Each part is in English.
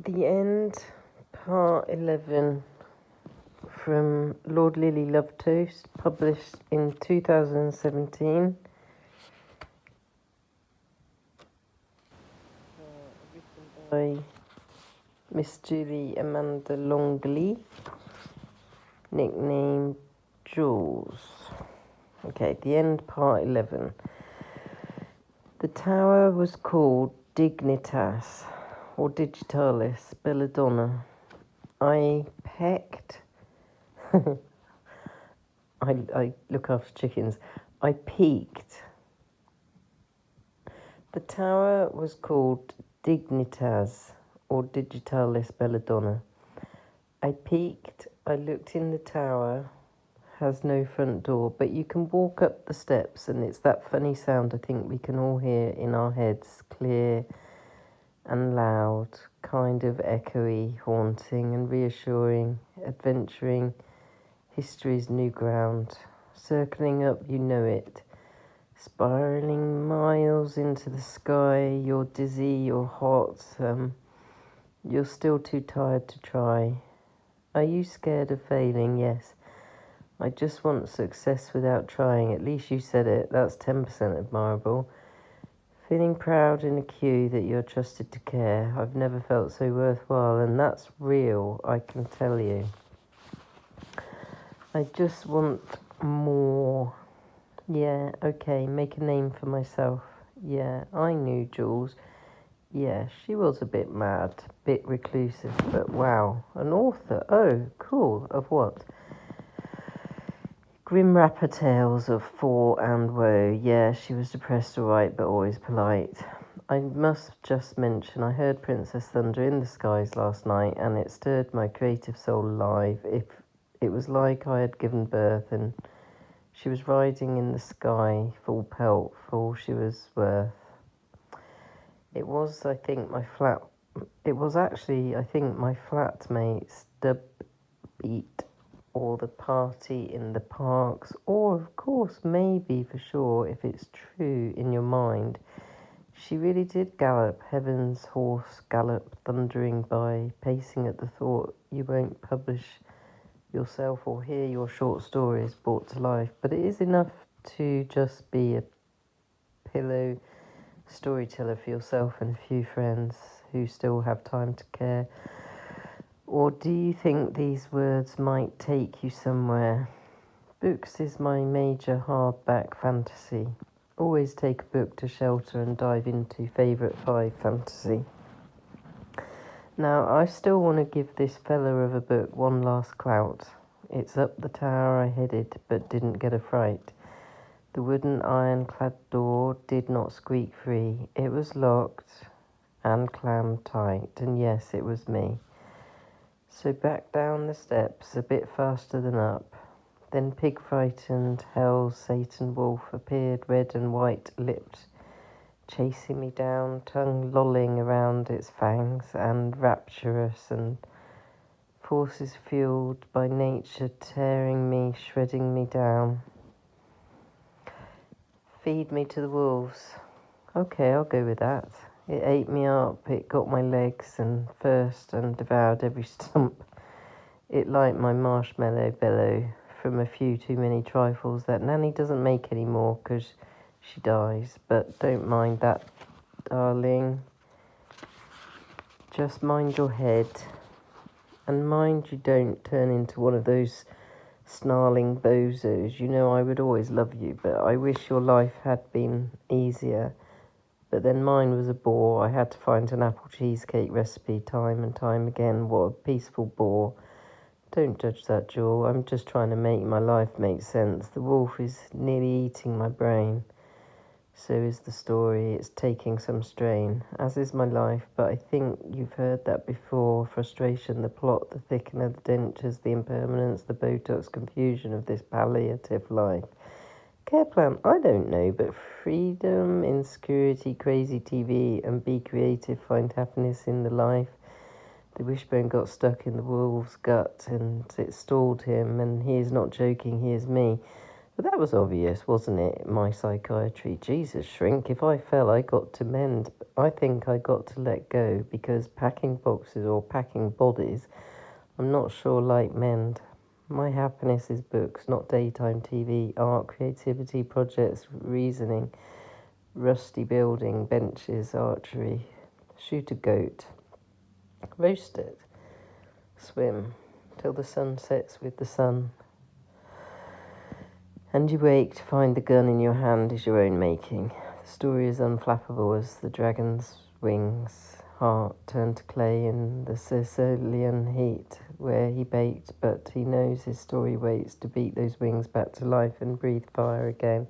The End, Part 11, from Lord Lily Love Toast, published in 2017. Written by Miss Julie Amanda Longley, nicknamed Jules. Okay, The End, Part 11. The tower was called Dignitas, or Digitalis Belladonna. I pecked... I look after chickens. I peeked. The tower was called Dignitas, or Digitalis Belladonna. I peeked. I looked in the tower. Has no front door, but you can walk up the steps, and it's that funny sound I think we can all hear in our heads, clear and loud, kind of echoey, haunting and reassuring, adventuring history's new ground, circling up, you know it, spiraling miles into the sky. You're dizzy, you're hot, you're still too tired to try. Are you scared of failing? Yes. I just want success without trying. At least you said it. That's 10% admirable. Feeling proud in a queue that you're trusted to care. I've never felt so worthwhile, and that's real, I can tell you. I just want more. Yeah, okay, make a name for myself. Yeah, I knew Jules. Yeah, she was a bit mad, bit reclusive, but wow, an author. Oh, cool. Of what? Grim rapper tales of fall and woe. Yeah, she was depressed, alright, but always polite. I must just mention, I heard Princess Thunder in the Skies last night, and it stirred my creative soul alive. It was like I had given birth, and she was riding in the sky, full pelt, for all she was worth. It was, I think, my flatmate's dub beat, or the party in the parks, or of course, maybe for sure, if it's true in your mind, she really did gallop, heaven's horse gallop, thundering by, pacing at the thought you won't publish yourself or hear your short stories brought to life, but it is enough to just be a pillow storyteller for yourself and a few friends who still have time to care. Or do you think these words might take you somewhere? Books is my major hardback fantasy. Always take a book to shelter and dive into favourite 5 fantasy. Now, I still want to give this fella of a book one last clout. It's up the tower I headed, but didn't get a fright. The wooden ironclad door did not squeak free. It was locked and clammed tight, and yes, it was me. So back down the steps, a bit faster than up. Then pig-frightened, hell's Satan wolf appeared, red and white-lipped, chasing me down, tongue lolling around its fangs, and rapturous, and forces fueled by nature, tearing me, shredding me down. Feed me to the wolves. Okay, I'll go with that. It ate me up, it got my legs and first and devoured every stump. It liked my marshmallow bellow from a few too many trifles that Nanny doesn't make anymore because she dies. But don't mind that, darling. Just mind your head. And mind you don't turn into one of those snarling bozos. You know I would always love you, but I wish your life had been easier. But then mine was a bore. I had to find an apple cheesecake recipe time and time again. What a peaceful bore. Don't judge that, Jewel. I'm just trying to make my life make sense. The wolf is nearly eating my brain. So is the story. It's taking some strain, as is my life. But I think you've heard that before. Frustration, the plot, the thickener, the dentures, the impermanence, the Botox confusion of this palliative life. Care plan, I don't know, but freedom, insecurity, crazy TV, and be creative, find happiness in the life. The wishbone got stuck in the wolf's gut, and it stalled him, and he is not joking, he is me. But that was obvious, wasn't it? My psychiatry. Jesus, shrink. If I fell, I got to mend. I think I got to let go because packing boxes or packing bodies, I'm not sure like mend. My happiness is books, not daytime TV, art, creativity, projects, reasoning, rusty building, benches, archery, shoot a goat, roast it, swim till the sun sets with the sun. And you wake to find the gun in your hand is your own making. The story is unflappable as the dragon's wings. Heart turned to clay in the Sicilian heat where he baked, but he knows his story waits to beat those wings back to life and breathe fire again.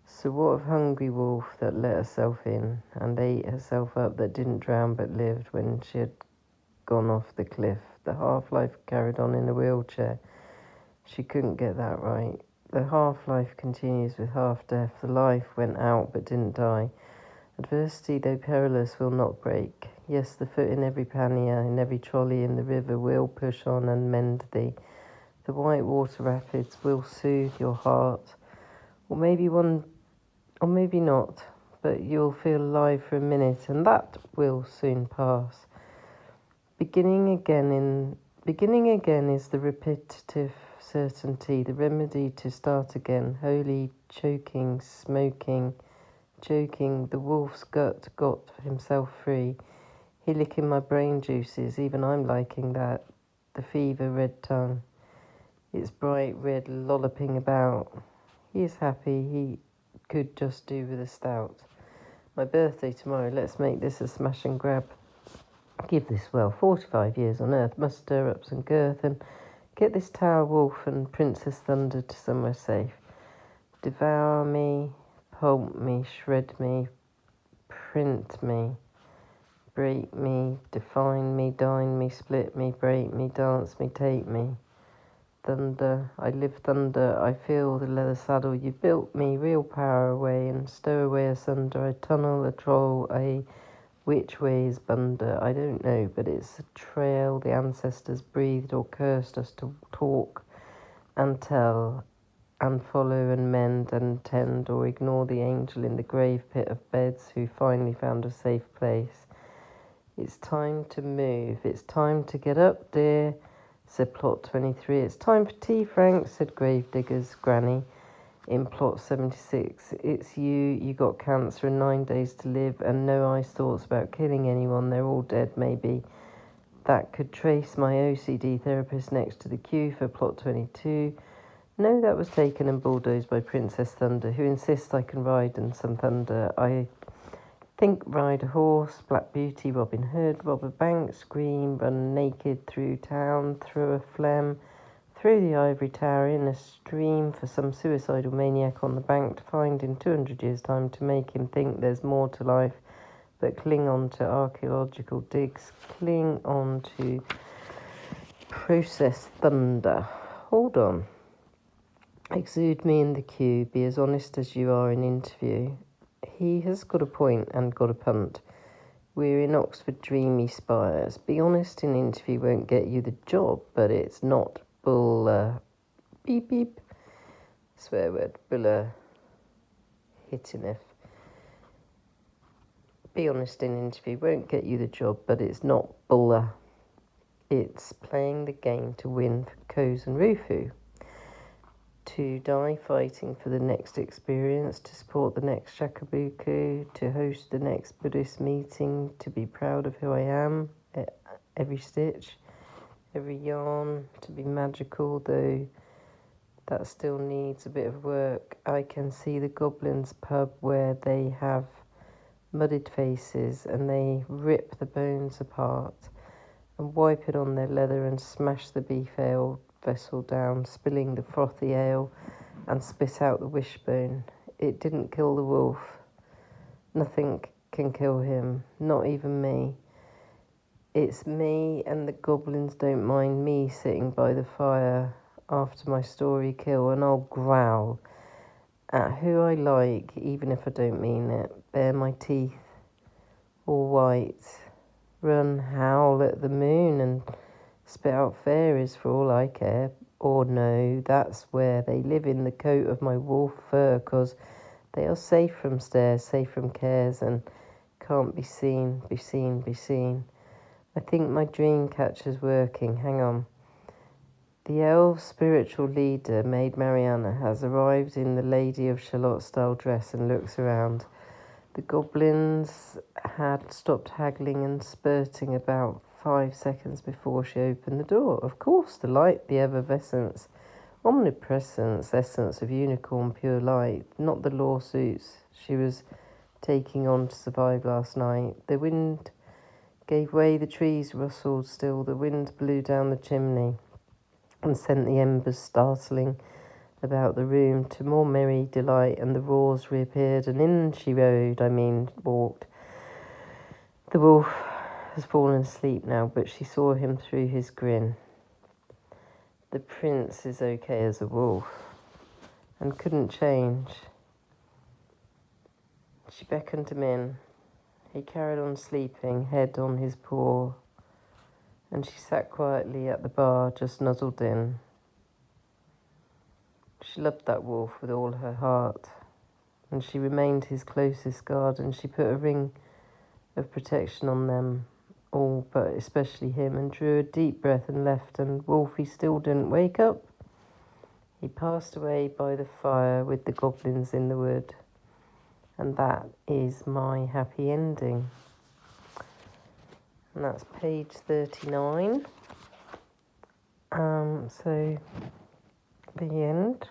So what of hungry wolf that let herself in and ate herself up, that didn't drown but lived when she had gone off the cliff? The half-life carried on in a wheelchair. She couldn't get that right. The half-life continues with half-death. The life went out but didn't die. Adversity, though perilous, will not break. Yes, the foot in every pannier, in every trolley in the river will push on and mend thee. The white water rapids will soothe your heart. Or maybe not, but you'll feel alive for a minute, and that will soon pass. Beginning again is the repetitive certainty, the remedy to start again. Holy, choking, smoking, joking, the wolf's gut got himself free. He licking my brain juices, even I'm liking that. The fever red tongue, its bright red lolloping about. He is happy, he could just do with a stout. My birthday tomorrow, let's make this a smash and grab. Give this 45 years on earth, must stir up some girth and get this tower wolf and Princess Thunder to somewhere safe. Devour me, pulp me, shred me, print me, break me, define me, dine me, split me, break me, dance me, take me. Thunder, I live thunder, I feel the leather saddle. You built me, real power away and stow away asunder. A tunnel, a troll, a which way is Bunder? I don't know, but it's a trail the ancestors breathed or cursed us to talk and tell and follow and mend and tend, or ignore the angel in the grave pit of beds who finally found a safe place. It's time to move. It's time to get up, dear, said Plot 23. It's time for tea, Frank, said Gravedigger's granny. In Plot 76, it's you got cancer and 9 days to live and no ice thoughts about killing anyone. They're all dead, maybe. That could trace my OCD therapist next to the queue for Plot 22. No, that was taken and bulldozed by Princess Thunder, who insists I can ride in some thunder. I think ride a horse, Black Beauty, Robin Hood, rob a bank, scream, run naked through town, throw a phlegm, through the ivory tower in a stream for some suicidal maniac on the bank to find in 200 years' time to make him think there's more to life, but cling on to archaeological digs, cling on to process thunder. Hold on. Exude me in the queue, be as honest as you are in interview. He has got a point and got a punt. We're in Oxford Dreamy Spires. Be honest in interview won't get you the job, but it's not bull, beep beep, swear word, bull, hitting if. Be honest in interview won't get you the job, but it's not bull. It's playing the game to win for Koz and Rufu. To die fighting for the next experience, to support the next shakabuku, to host the next Buddhist meeting, to be proud of who I am, every stitch, every yarn, to be magical, though that still needs a bit of work. I can see the goblins' pub where they have mudded faces and they rip the bones apart and wipe it on their leather and smash the beef ale vessel down, spilling the frothy ale, and spit out the wishbone. It didn't kill the wolf. Nothing can kill him, not even me. It's me, and the goblins don't mind me sitting by the fire after my story kill, and I'll growl at who I like, even if I don't mean it. Bare my teeth, all white, run, howl at the moon, and spit out fairies for all I care. or no, that's where they live in the coat of my wolf fur, 'cause they are safe from stares, safe from cares, and can't be seen, be seen, be seen. I think my dream catcher's working. Hang on. The elf spiritual leader, Maid Mariana, has arrived in the Lady of Shalott-style dress and looks around. The goblins had stopped haggling and spurting about 5 seconds before she opened the door. Of course, the light, the effervescence, omnipresence, essence of unicorn pure light, not the lawsuits she was taking on to survive last night. The wind gave way, the trees rustled still, the wind blew down the chimney and sent the embers startling about the room to more merry delight, and the roars reappeared, and in she walked. The wolf has fallen asleep now, but she saw him through his grin. The prince is okay as a wolf and couldn't change. She beckoned him in. He carried on sleeping, head on his paw, and she sat quietly at the bar, just nuzzled in. She loved that wolf with all her heart, and she remained his closest guard, and she put a ring of protection on them all, but especially him, and drew a deep breath and left, and Wolfie still didn't wake up. He passed away by the fire with the goblins in the wood, and that is my happy ending. And that's page 39. So the end.